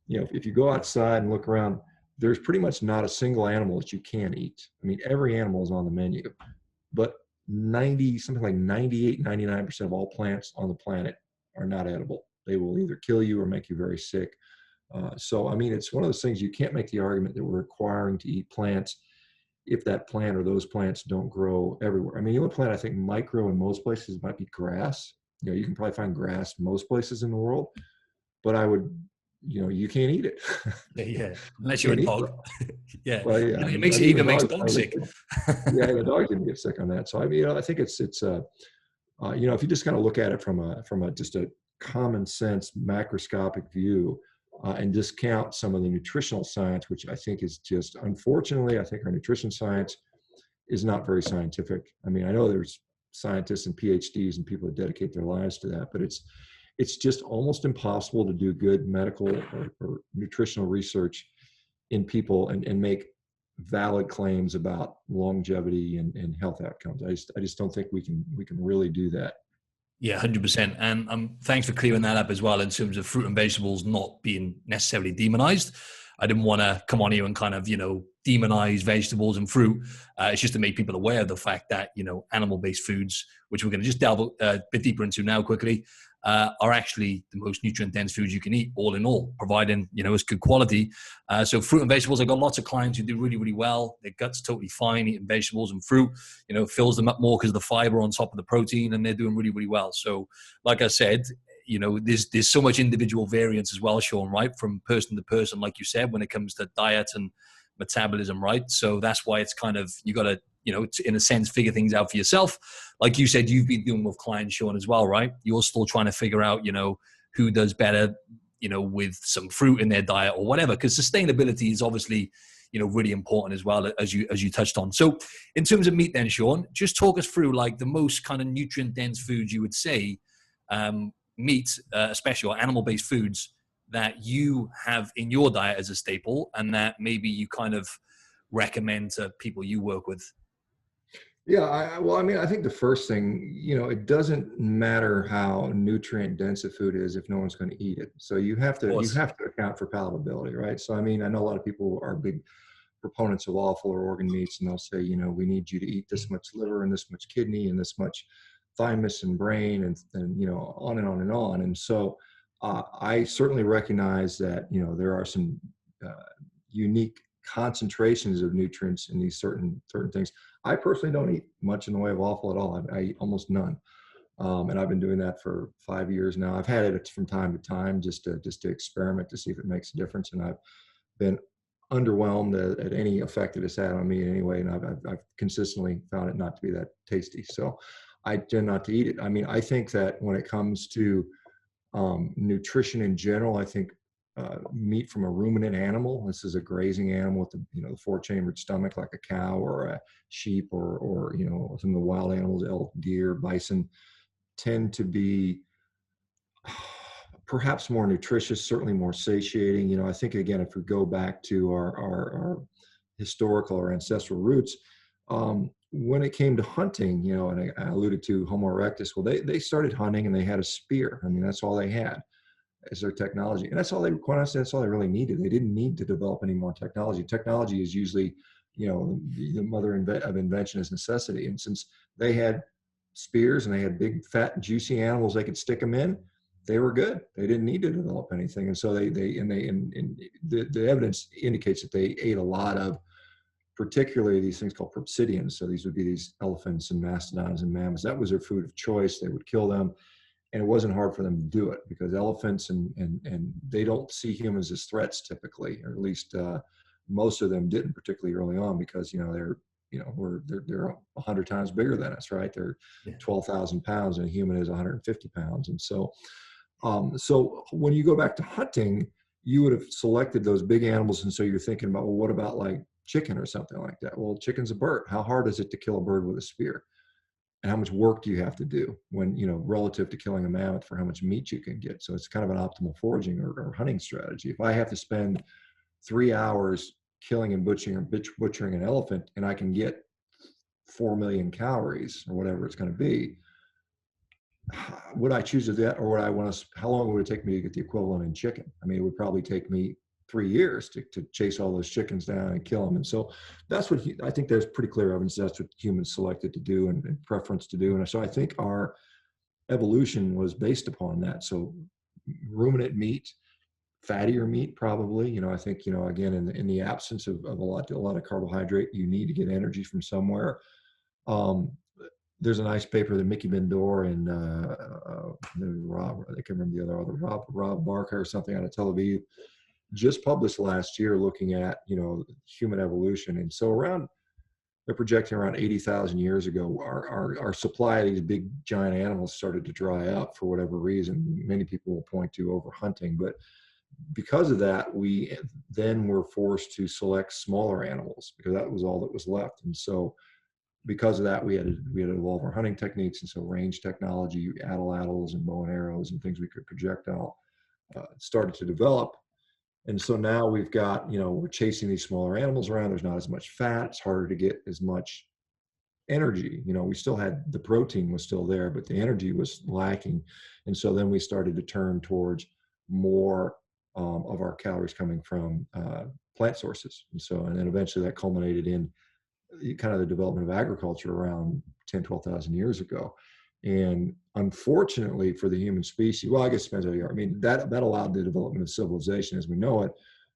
S3: if you go outside and look around, there's pretty much not a single animal that you can eat. Every animal is on the menu, but something like 98, 99% of all plants on the planet are not edible. They will either kill you or make you very sick. So, it's one of those things you can't make the argument that we're requiring to eat plants if that plant or those plants don't grow everywhere. The only plant I think micro in most places might be grass. You can probably find grass most places in the world, but you can't eat it.
S2: Yeah. Unless you're a dog. Yeah.
S3: Well, yeah.
S2: It makes it even makes dogs sick.
S3: Yeah, the dog didn't get sick on that. So, I think it's if you just kind of look at it from just a common sense macroscopic view, and discount some of the nutritional science, which I think is just, unfortunately, I think our nutrition science is not very scientific. I know there's scientists and PhDs and people that dedicate their lives to that, but it's just almost impossible to do good medical or nutritional research in people and make valid claims about longevity and health outcomes. I just don't think we can really do that.
S2: Yeah, 100%. And thanks for clearing that up as well in terms of fruit and vegetables not being necessarily demonized. I didn't want to come on here and kind of, demonize vegetables and fruit. It's just to make people aware of the fact that, animal-based foods, which we're going to just delve a bit deeper into now quickly, are actually the most nutrient-dense foods you can eat, all in all, providing, it's good quality. So fruit and vegetables, I've got lots of clients who do really, really well. Their gut's totally fine eating vegetables and fruit, fills them up more because of the fiber on top of the protein, and they're doing really, really well. So like I said, there's so much individual variance as well, Shawn, right? From person to person, like you said, when it comes to diet and metabolism, right? So that's why it's kind of, you got to, in a sense, figure things out for yourself. Like you said, you've been doing with clients, Shawn, as well, right? You're still trying to figure out, who does better, with some fruit in their diet or whatever, because sustainability is obviously, really important as well, as you touched on. So in terms of meat then, Shawn, just talk us through like the most kind of nutrient dense foods you would say, meat, especially, or animal-based foods that you have in your diet as a staple and that maybe you kind of recommend to people you work with.
S3: Yeah, I think the first thing, it doesn't matter how nutrient dense a food is if no one's going to eat it. So you have to account for palatability, right? So, I know a lot of people are big proponents of offal or organ meats, and they'll say, we need you to eat this much liver and this much kidney and this much thymus and brain and on and on and on. And so I certainly recognize that, there are some, unique concentrations of nutrients in these certain things. I personally don't eat much in the way of offal at all. I eat almost none. And I've been doing that for 5 years now. I've had it from time to time just to experiment to see if it makes a difference. And I've been underwhelmed at any effect it has had on me in any way. And I've consistently found it not to be that tasty. So I tend not to eat it. I mean, I think that when it comes to nutrition in general, I think meat from a ruminant animal, this is a grazing animal with the four-chambered stomach like a cow or a sheep or some of the wild animals, elk, deer, bison, tend to be perhaps more nutritious, certainly more satiating. I think, again, if we go back to our historical or ancestral roots, when it came to hunting, and I alluded to Homo erectus, well, they started hunting and they had a spear. I mean, that's all they had as their technology. And quite honestly, that's all they really needed. They didn't need to develop any more technology. Technology is usually, the mother of invention is necessity. And since they had spears and they had big, fat, juicy animals they could stick them in, they were good. They didn't need to develop anything. And so the evidence indicates that they ate a lot of, particularly these things called proboscideans. So these would be these elephants and mastodons and mammoths. That was their food of choice. They would kill them. And it wasn't hard for them to do it because elephants and they don't see humans as threats typically, or at least most of them didn't, particularly early on, because they're 100 times bigger than us, right? They're 12,000 pounds, and a human is 150 pounds. And so when you go back to hunting, you would have selected those big animals, and so you're thinking about, well, what about like chicken or something like that? Well, chicken's a bird. How hard is it to kill a bird with a spear? And how much work do you have to do when, relative to killing a mammoth for how much meat you can get? So it's kind of an optimal foraging or hunting strategy. If I have to spend 3 hours killing and butchering an elephant and I can get 4 million calories or whatever it's going to be, would I choose that, or would I want to, how long would it take me to get the equivalent in chicken? I mean, it would probably take me 3 years to chase all those chickens down and kill them. And so that's what I think there's pretty clear evidence that's what humans selected to do and preference to do. And so I think our evolution was based upon that. So ruminant meat, fattier meat, probably, I think, again, in the absence of a lot of carbohydrate, you need to get energy from somewhere. There's a nice paper that Mickey Bendor and Rob, I can't remember the other, Rob Barker or something out of Tel Aviv, just published last year looking at, human evolution. And so they're projecting around 80,000 years ago, our supply of these big giant animals started to dry up for whatever reason. Many people will point to overhunting, but because of that, we then were forced to select smaller animals because that was all that was left. And so because of that, we had to evolve our hunting techniques. And so range technology, atlatls and bow and arrows and things we could projectile started to develop. And so now we've got, we're chasing these smaller animals around. There's not as much fat. It's harder to get as much energy. We still had, the protein was still there, but the energy was lacking. And so then we started to turn towards more of our calories coming from plant sources. And then eventually that culminated in kind of the development of agriculture around 10, 12,000 years ago. And unfortunately for the human species, well, I guess it depends how you are. I mean, that allowed the development of civilization as we know it.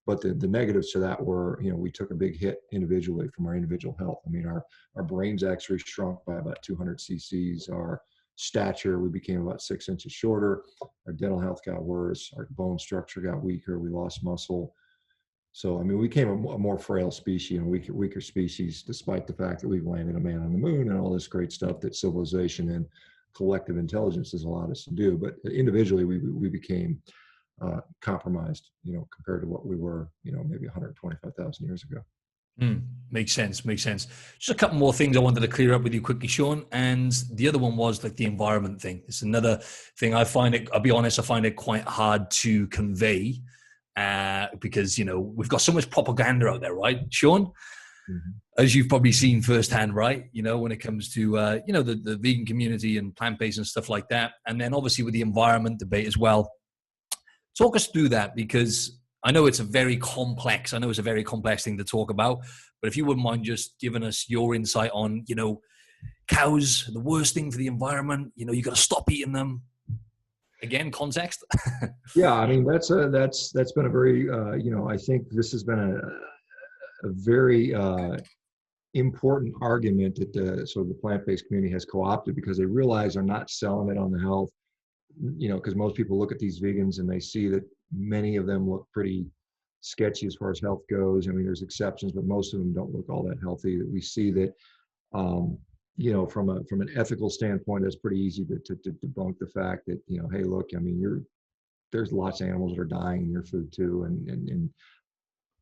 S3: But the negatives to that were, we took a big hit individually from our individual health. I mean, our brains actually shrunk by about 200 cc's. Our stature, we became about 6 inches shorter. Our dental health got worse. Our bone structure got weaker. We lost muscle. So, I mean, we became a more frail species and a weaker species, despite the fact that we've landed a man on the moon and all this great stuff that civilization and collective intelligence has allowed us to do. But individually, we became compromised, compared to what we were, maybe 125,000 years ago.
S2: Makes sense. Just a couple more things I wanted to clear up with you quickly, Shawn. And the other one was like the environment thing. It's another thing I'll be honest, I find it quite hard to convey because, we've got so much propaganda out there, right, Shawn? Mm-hmm. As you've probably seen firsthand, right? When it comes to, the vegan community and plant-based and stuff like that. And then obviously with the environment debate as well. Talk us through that, because I know it's a very complex thing to talk about, but if you wouldn't mind just giving us your insight on, cows, the worst thing for the environment, you got to stop eating them. again, context.
S3: Yeah, I mean that's been a very I think this has been a very important argument that the sort of the plant-based community has co-opted, because they realize they're not selling it on the health, because most people look at these vegans and they see that many of them look pretty sketchy as far as health goes. I mean, there's exceptions, but most of them don't look all that healthy. We see that, from an ethical standpoint, it's pretty easy to debunk the fact that, hey, look, I mean, there's lots of animals that are dying in your food too, and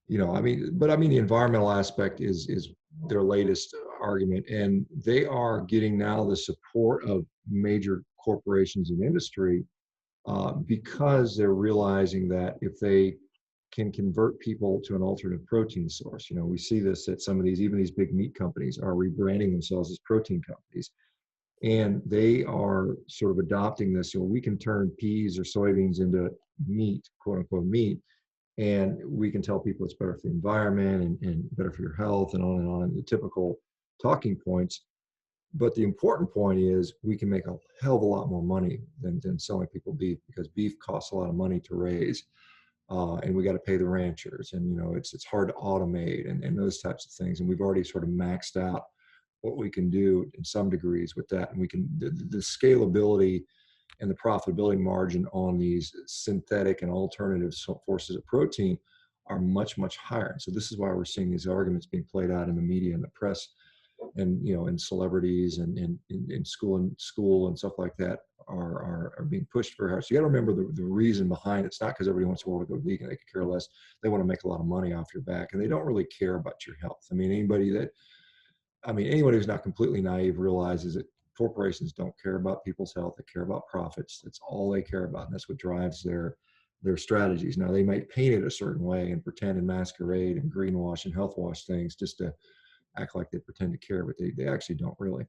S3: the environmental aspect is their latest argument, and they are getting now the support of major corporations and industry, because they're realizing that if they can convert people to an alternative protein source, we see this at some of even these big meat companies are rebranding themselves as protein companies, and they are sort of adopting this. We can turn peas or soybeans into meat, quote unquote meat, and we can tell people it's better for the environment and better for your health and on, the typical talking points. But the important point is we can make a hell of a lot more money than selling people beef, because beef costs a lot of money to raise, and we got to pay the ranchers, and it's hard to automate and those types of things. And we've already sort of maxed out what we can do in some degrees with that, and we can the scalability and the profitability margin on these synthetic and alternative sources of protein are much, much higher. And so this is why we're seeing these arguments being played out in the media and the press, and in celebrities and in school and stuff like that are being pushed very hard. So you got to remember the reason behind it. It's not because everybody wants to go vegan. They could care less. They want to make a lot of money off your back, and they don't really care about your health. I mean, anybody who's not completely naive realizes that corporations don't care about people's health. They care about profits. That's all they care about, and that's what drives their strategies. Now, they might paint it a certain way and pretend and masquerade and greenwash and health wash things just to act like they pretend to care, but they actually don't really.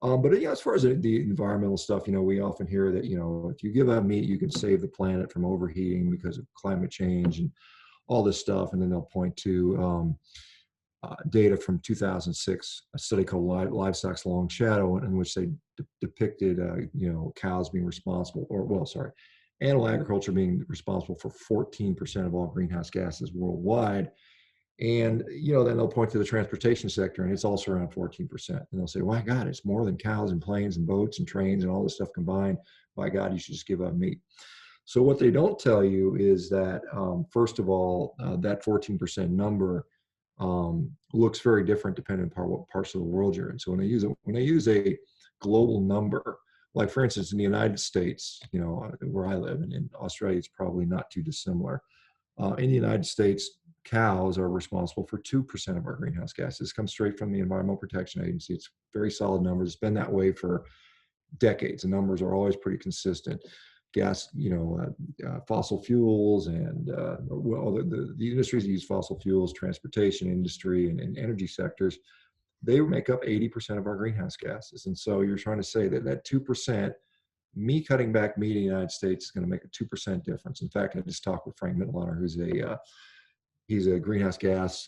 S3: But as far as the environmental stuff, we often hear that, if you give up meat, you can save the planet from overheating because of climate change and all this stuff. And then they'll point to data from 2006, a study called Livestock's Long Shadow, in which they depicted, cows being responsible, animal agriculture being responsible for 14% of all greenhouse gases worldwide. And, then they'll point to the transportation sector, and it's also around 14%. And they'll say, "My God, it's more than cows and planes and boats and trains and all this stuff combined. By God, you should just give up meat." So what they don't tell you is that, first of all, that 14% number looks very different depending upon what parts of the world you're in. So when they use a global number, like for instance, in the United States, where I live, and in Australia, it's probably not too dissimilar. In the United States, cows are responsible for 2% of our greenhouse gases. This comes straight from the Environmental Protection Agency. It's very solid numbers. It's been that way for decades. The numbers are always pretty consistent. Fossil fuels and the industries that use fossil fuels, transportation industry and energy sectors, they make up 80% of our greenhouse gases. And so you're trying to say that 2%, me cutting back meat in the United States is going to make a 2% difference. In fact, I just talked with Frank Mittelohner, who's he's a greenhouse gas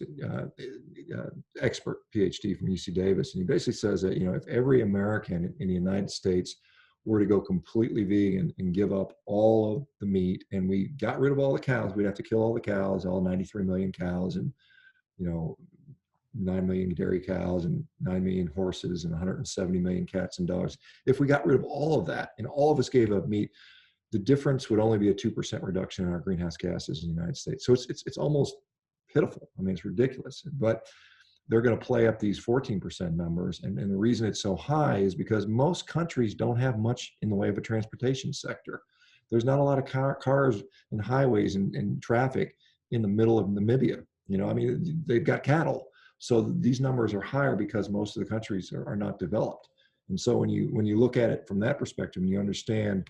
S3: expert, PhD from UC Davis. And he basically says that, if every American in the United States were to go completely vegan and give up all of the meat, and we got rid of all the cows, we'd have to kill all the cows, all 93 million cows, and 9 million dairy cows and 9 million horses and 170 million cats and dogs. If we got rid of all of that and all of us gave up meat, the difference would only be a 2% reduction in our greenhouse gases in the United States. So it's almost pitiful. I mean, it's ridiculous. But they're going to play up these 14% numbers. And the reason it's so high is because most countries don't have much in the way of a transportation sector. There's not a lot of cars and highways and traffic in the middle of Namibia. They've got cattle. So these numbers are higher because most of the countries are not developed. And so when you look at it from that perspective, and you understand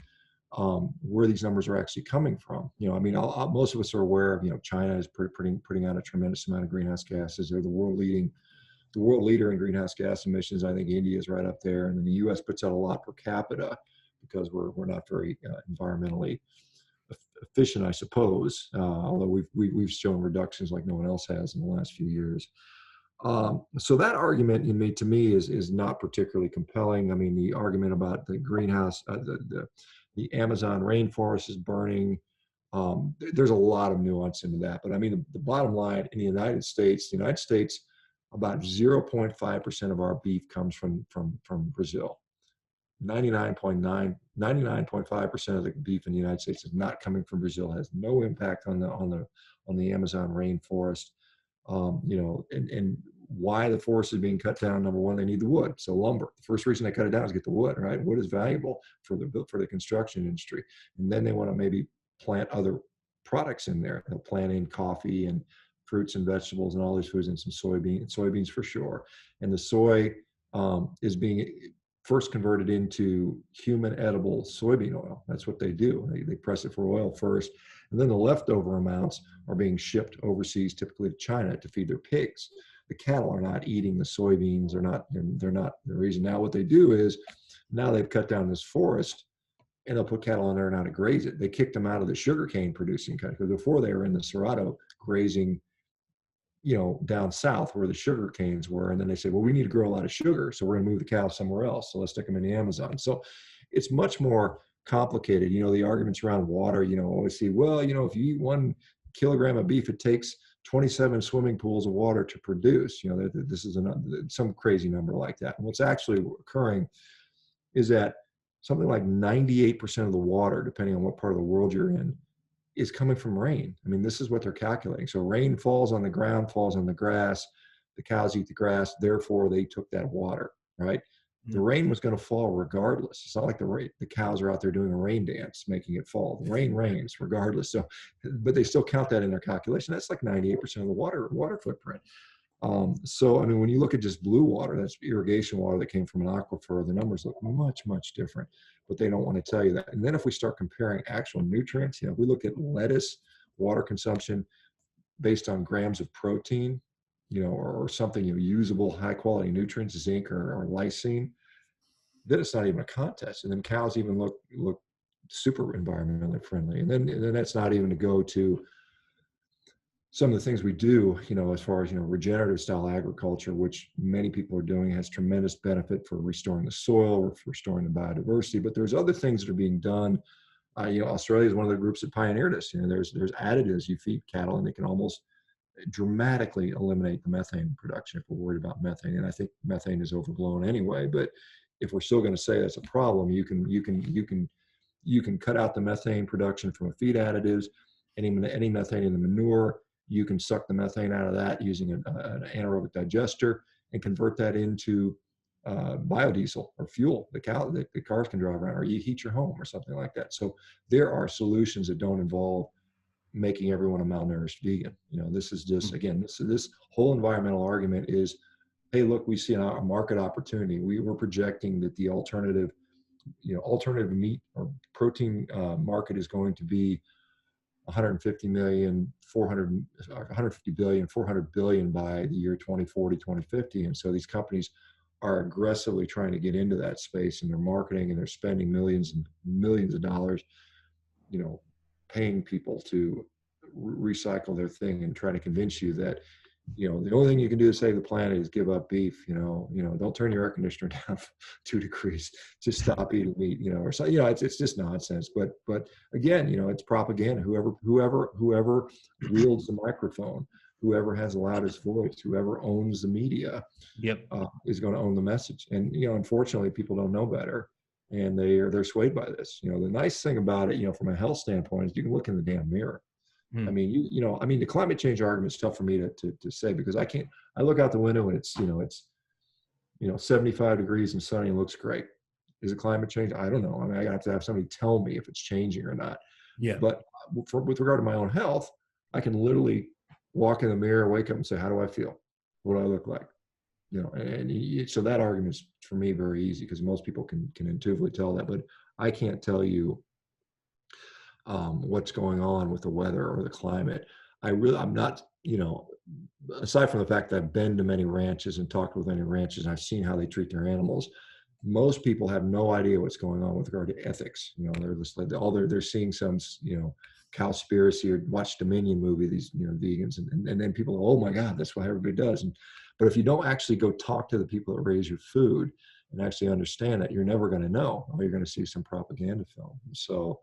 S3: where these numbers are actually coming from, most of us are aware of, China is putting out a tremendous amount of greenhouse gases. They're the world leader in greenhouse gas emissions. I think India is right up there, and then the U.S. puts out a lot per capita because we're not very environmentally efficient, I suppose. Although we've shown reductions like no one else has in the last few years. So that argument to me is not particularly compelling. I mean, the argument about the greenhouse, the the Amazon rainforest is burning. There's a lot of nuance into that, but I mean, the bottom line in the United States, about 0.5% of our beef comes from Brazil. 99.5% of the beef in the United States is not coming from Brazil, has no impact on the Amazon rainforest. And why the forest is being cut down, number one, they need the wood. So lumber, the first reason they cut it down is get the wood, right? Wood is valuable for the construction industry. And then they want to maybe plant other products in there. They'll plant in coffee and fruits and vegetables and all these foods, and some soybeans for sure. And the soy is being first converted into human edible soybean oil. That's what they do. They press it for oil first, and then the leftover amounts are being shipped overseas, typically to China, to feed their pigs. The cattle are not eating the soybeans. They're not the reason. Now what they do is, now they've cut down this forest, and they'll put cattle in there now to graze it. They kicked them out of the sugarcane producing country, because before they were in the Cerrado grazing, down south where the sugar canes were. And then they say, well, we need to grow a lot of sugar, so we're going to move the cows somewhere else. So let's stick them in the Amazon. So it's much more complicated. The arguments around water, always see, well, if you eat 1 kilogram of beef, it takes 27 swimming pools of water to produce. This is some crazy number like that. And what's actually occurring is that something like 98% of the water, depending on what part of the world you're in, is coming from rain. I mean, this is what they're calculating. So rain falls on the ground, falls on the grass, the cows eat the grass, therefore they took that water, right? The rain was going to fall regardless. It's not like the cows are out there doing a rain dance, making it fall. The rain rains regardless. So, but they still count that in their calculation. That's like 98% of the water footprint. So, I mean, when you look at just blue water, that's irrigation water that came from an aquifer, the numbers look much, much different, but they don't want to tell you that. And then if we start comparing actual nutrients, if we look at lettuce, water consumption based on grams of protein, or something, usable high quality nutrients, zinc or lysine, then it's not even a contest. And then cows even look super environmentally friendly. And then that's not even to go to some of the things we do, as far as, regenerative style agriculture, which many people are doing, has tremendous benefit for restoring the soil or for restoring the biodiversity. But there's other things that are being done. Australia is one of the groups that pioneered this. There's additives you feed cattle, and they can almost dramatically eliminate the methane production if we're worried about methane. And I think methane is overblown anyway. But if we're still going to say that's a problem, you can cut out the methane production from feed additives, any methane in the manure. You can suck the methane out of that using an anaerobic digester and convert that into biodiesel or fuel. The cars can drive around, or you heat your home or something like that. So there are solutions that don't involve making everyone a malnourished vegan. This is just, again, this whole environmental argument is, hey, look, we see a market opportunity. We're projecting that the alternative meat or protein market is going to be 150 billion, 400 billion by the year 2040, 2050. And so these companies are aggressively trying to get into that space, and they're marketing, and they're spending millions and millions of dollars, paying people to recycle their thing and try to convince you that, the only thing you can do to save the planet is give up beef. Don't turn your air conditioner down 2 degrees. Just stop eating meat. Or so. It's just nonsense. But again, it's propaganda. Whoever wields the microphone, whoever has the loudest voice, whoever owns the media, is going to own the message. And unfortunately, people don't know better, and they're swayed by this. The nice thing about it, from a health standpoint, is you can look in the damn mirror. I mean, the climate change argument is tough for me to say, because I look out the window and it's 75 degrees and sunny and looks great. Is it climate change? I don't know. I mean, I have to have somebody tell me if it's changing or not.
S2: Yeah.
S3: But with regard to my own health, I can literally walk in the mirror, wake up and say, how do I feel? What do I look like? So that argument is, for me, very easy, because most people can intuitively tell that, but I can't tell you what's going on with the weather or the climate. I'm not, aside from the fact that I've been to many ranches and talked with many ranches, and I've seen how they treat their animals, most people have no idea what's going on with regard to ethics. They're just like, they're seeing some, cowspiracy or watch Dominion movie, these, vegans, and then people go, oh my God, that's what everybody does. But if you don't actually go talk to the people that raise your food and actually understand that, you're never going to know, or you're going to see some propaganda film. So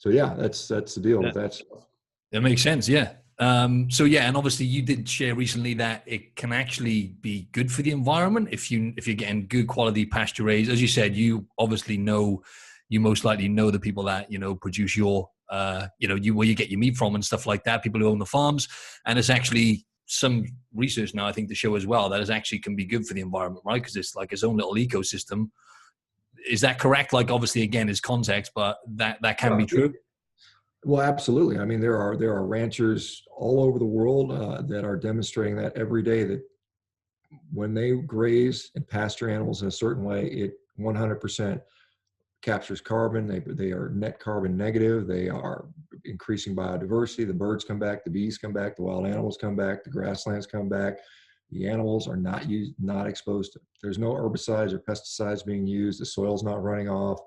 S3: yeah, that's the deal with that stuff.
S2: That makes sense. Yeah. So yeah, and obviously you did share recently that it can actually be good for the environment if you're getting good quality pasture raised. As you said, you obviously know, you most likely know the people that produce your where you get your meat from and stuff like that. People who own the farms, and it's actually some research now I think to show as well that it actually can be good for the environment, right? Because it's like its own little ecosystem. Is that correct? Like obviously again is context, but that can be true.
S3: Well, absolutely. I mean, there are ranchers all over the world that are demonstrating that every day, that when they graze and pasture animals in a certain way, it 100% captures carbon. They are net carbon negative. They are increasing biodiversity. The birds come back, the bees come back, the wild animals come back, the grasslands come back. The animals are not exposed to. There's no herbicides or pesticides being used. The soil's not running off.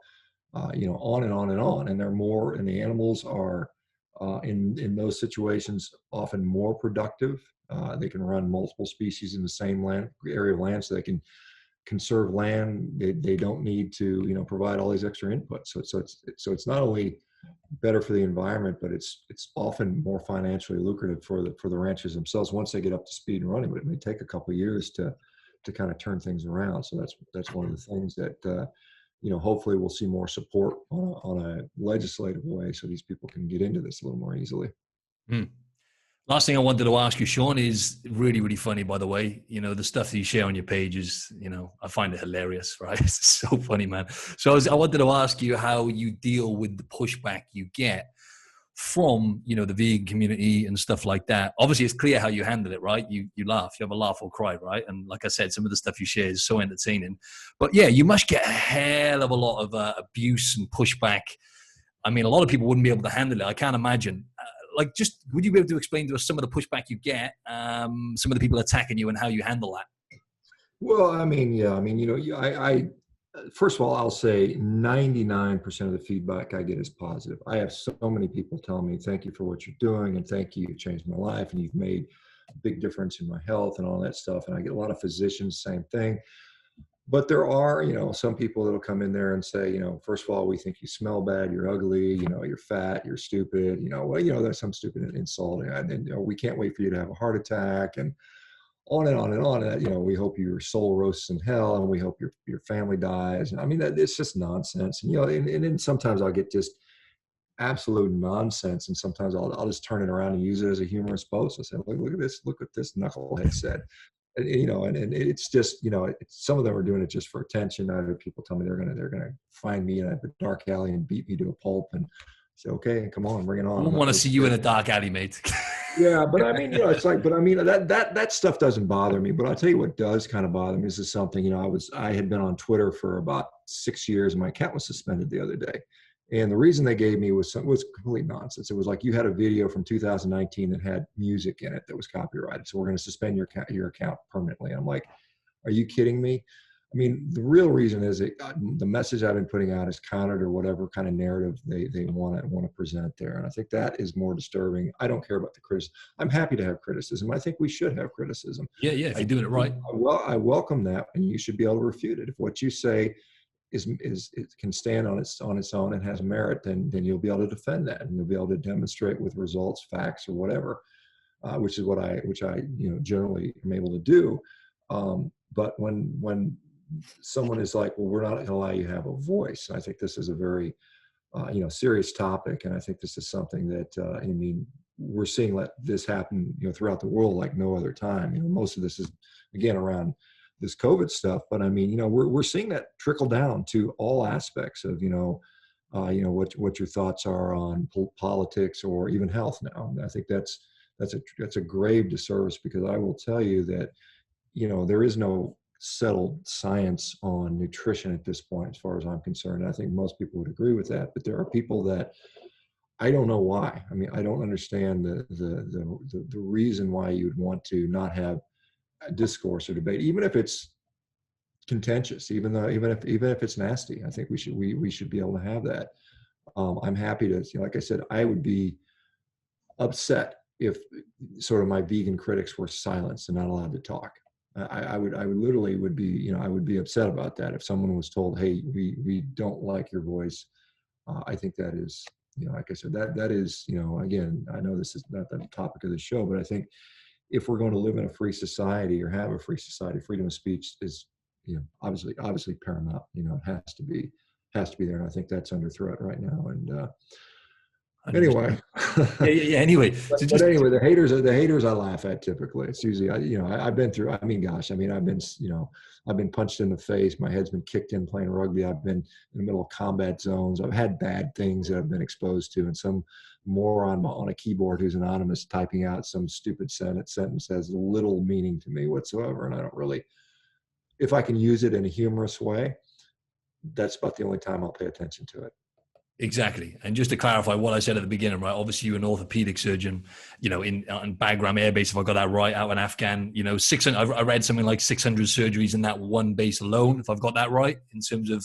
S3: On and on and on. And and the animals are in those situations often more productive. They can run multiple species in the same area of land, so they can conserve land. They don't need to provide all these extra inputs. So it's not only better for the environment, but it's often more financially lucrative for the ranchers themselves once they get up to speed and running. But it may take a couple of years to kind of turn things around. So that's one of the things that hopefully we'll see more support on a legislative way, so these people can get into this a little more easily.
S2: Last thing I wanted to ask you, Shawn, is really, really funny, by the way. The stuff that you share on your page is, I find it hilarious, right? It's so funny, man. So I wanted to ask you how you deal with the pushback you get from, the vegan community and stuff like that. Obviously, it's clear how you handle it, right? You laugh, you have a laugh or cry, right? And like I said, some of the stuff you share is so entertaining. But yeah, you must get a hell of a lot of abuse and pushback. I mean, a lot of people wouldn't be able to handle it. I can't imagine. Would you be able to explain to us some of the pushback you get, some of the people attacking you, and how you handle that?
S3: Well, I mean, yeah, I mean, I first of all, I'll say 99% of the feedback I get is positive. I have so many people telling me, thank you for what you're doing, and thank you, you've changed my life, and you've made a big difference in my health and all that stuff. And I get a lot of physicians, same thing. But there are, some people that'll come in there and say, first of all, we think you smell bad, you're ugly, you're fat, you're stupid, there's some stupid insult, and we can't wait for you to have a heart attack, and on and on and on. And, we hope your soul roasts in hell, and we hope your family dies. And I mean, it's just nonsense. And, and then sometimes I'll get just absolute nonsense. And sometimes I'll just turn it around and use it as a humorous post. I say, look at this knucklehead said. And, and it's just, some of them are doing it just for attention. Other people tell me they're gonna find me in a dark alley and beat me to a pulp and say, okay, come on, bring it on.
S2: I want to see you in a dark alley, mate.
S3: Yeah, but I mean, it's like, but I mean, that stuff doesn't bother me. But I'll tell you what does kind of bother me. This is something, I had been on Twitter for about 6 years, and my account was suspended the other day. And the reason they gave me was complete nonsense. It was like, you had a video from 2019 that had music in it that was copyrighted, so we're going to suspend your account permanently. I'm like, are you kidding me? I mean, the real reason is that the message I've been putting out is counter to whatever kind of narrative they want to present there. And I think that is more disturbing. I don't care about the criticism. I'm happy to have criticism. I think we should have criticism.
S2: Yeah, if you're doing it right.
S3: I welcome that, and you should be able to refute it. If what you say it can stand on its own and has merit, then you'll be able to defend that, and you'll be able to demonstrate with results, facts, or whatever, which I generally am able to do. But when someone is like, well, we're not going to allow you to have a voice, I think this is a very serious topic, and I think this is something that we're seeing this happen throughout the world like no other time. Most of this is again around this COVID stuff, but I mean, we're seeing that trickle down to all aspects of, what your thoughts are on politics or even health now. And I think that's a grave disservice, because I will tell you that, there is no settled science on nutrition at this point, as far as I'm concerned. I think most people would agree with that, but there are people that I don't know why. I mean, I don't understand the reason why you'd want to not have a discourse or debate, even if it's contentious, even if it's nasty. I think we should be able to have that. I'm happy to, like I said, I would be upset if sort of my vegan critics were silenced and not allowed to talk. I would literally would be, you know, I would be upset about that. If someone was told, hey, we don't like your voice. I think that is, you know, like I said, that is, you know, again, I know this is not the topic of the show, but I think if we're going to live in a free society or have a free society, freedom of speech is, you know, obviously paramount. You know, it has to be there. And I think that's under threat right now. And anyway.
S2: Yeah. Anyway,
S3: but anyway, the haters I laugh at typically. It's usually, you know, I've been through, I mean, gosh, I mean, I've been punched in the face. My head's been kicked in playing rugby. I've been in the middle of combat zones. I've had bad things that I've been exposed to, and some moron on a keyboard who's anonymous typing out some stupid sentence has little meaning to me whatsoever. And I don't really, if I can use it in a humorous way, that's about the only time I'll pay attention to it.
S2: Exactly. And just to clarify what I said at the beginning, right? Obviously, you're an orthopedic surgeon, you know, on Bagram Air Base, if I got that right, out in Afghan, you know, 600, I read something like 600 surgeries in that one base alone, if I've got that right, in terms of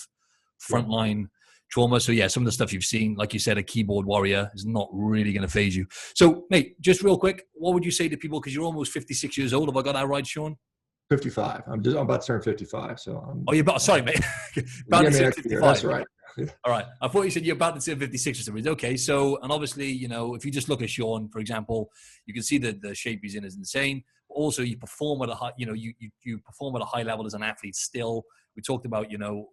S2: frontline trauma. So yeah, some of the stuff you've seen, like you said, a keyboard warrior is not really going to phase you. So mate, just real quick, what would you say to people? Because you're almost 56 years old. Have I got that right, Shawn?
S3: 55. I'm about to turn 55. So
S2: you're about, sorry, mate. About to turn 55.
S3: That's right.
S2: All right. I thought you said you're about to turn 56 or something. Okay. So, and obviously, you know, if you just look at Shawn, for example, you can see that the shape he's in is insane. Also, you perform at a high, you know, you perform at a high level as an athlete still. We talked about, you know,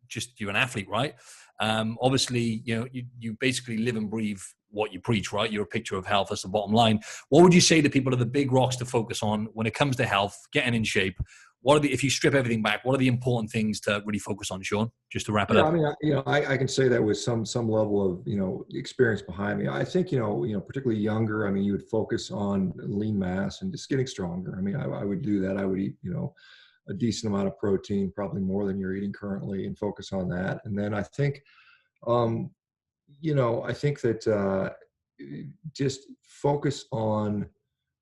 S2: just you're an athlete, right? Obviously, you know, you basically live and breathe what you preach, right? You're a picture of health. That's the bottom line. What would you say to people are the big rocks to focus on when it comes to health, getting in shape? What are the, if you strip everything back, what are the important things to really focus on, Shawn? Just to wrap it up.
S3: I mean, you know, I can say that with some level of, you know, experience behind me. I think, you know, particularly younger, I mean, you would focus on lean mass and just getting stronger. I mean, I would do that. I would eat, you know, a decent amount of protein, probably more than you're eating currently, and focus on that. And then I think, you know, I think that just focus on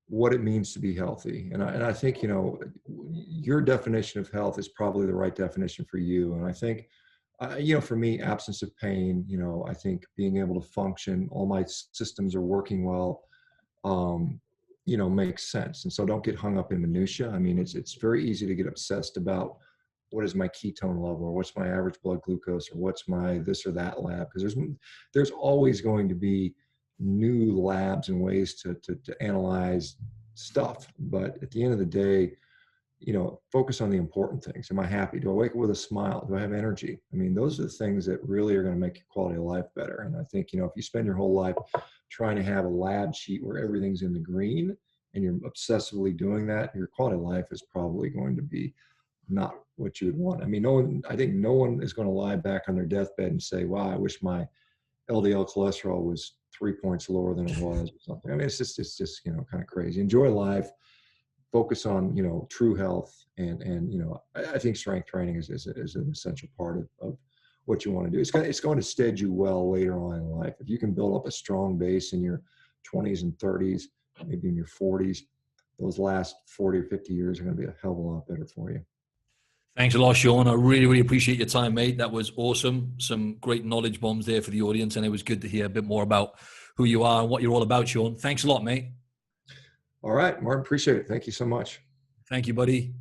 S3: what it means to be healthy. And I think, you know, your definition of health is probably the right definition for you. And I think, you know, for me, absence of pain, you know, I think being able to function, all my systems are working well, you know, makes sense. And so don't get hung up in minutia. I mean, it's very easy to get obsessed about what is my ketone level, or what's my average blood glucose, or what's my this or that lab, because there's always going to be new labs and ways to analyze stuff. But at the end of the day, you know, focus on the important things. Am I happy? Do I wake up with a smile? Do I have energy? I mean, those are the things that really are going to make your quality of life better. And I think, you know, if you spend your whole life trying to have a lab sheet where everything's in the green and you're obsessively doing that, your quality of life is probably going to be not what you would want. I mean, I think no one is going to lie back on their deathbed and say, wow, I wish my LDL cholesterol was 3 points lower than it was, or something. I mean, it's just, you know, kind of crazy. Enjoy life, focus on, you know, true health. And, you know, I think strength training is an essential part of what you want to do. It's going to stead you well later on in life. If you can build up a strong base in your 20s and 30s, maybe in your 40s, those last 40 or 50 years are going to be a hell of a lot better for you.
S2: Thanks a lot, Shawn. I really, really appreciate your time, mate. That was awesome. Some great knowledge bombs there for the audience, and it was good to hear a bit more about who you are and what you're all about, Shawn. Thanks a lot, mate.
S3: All right, Martin, appreciate it. Thank you so much.
S2: Thank you, buddy.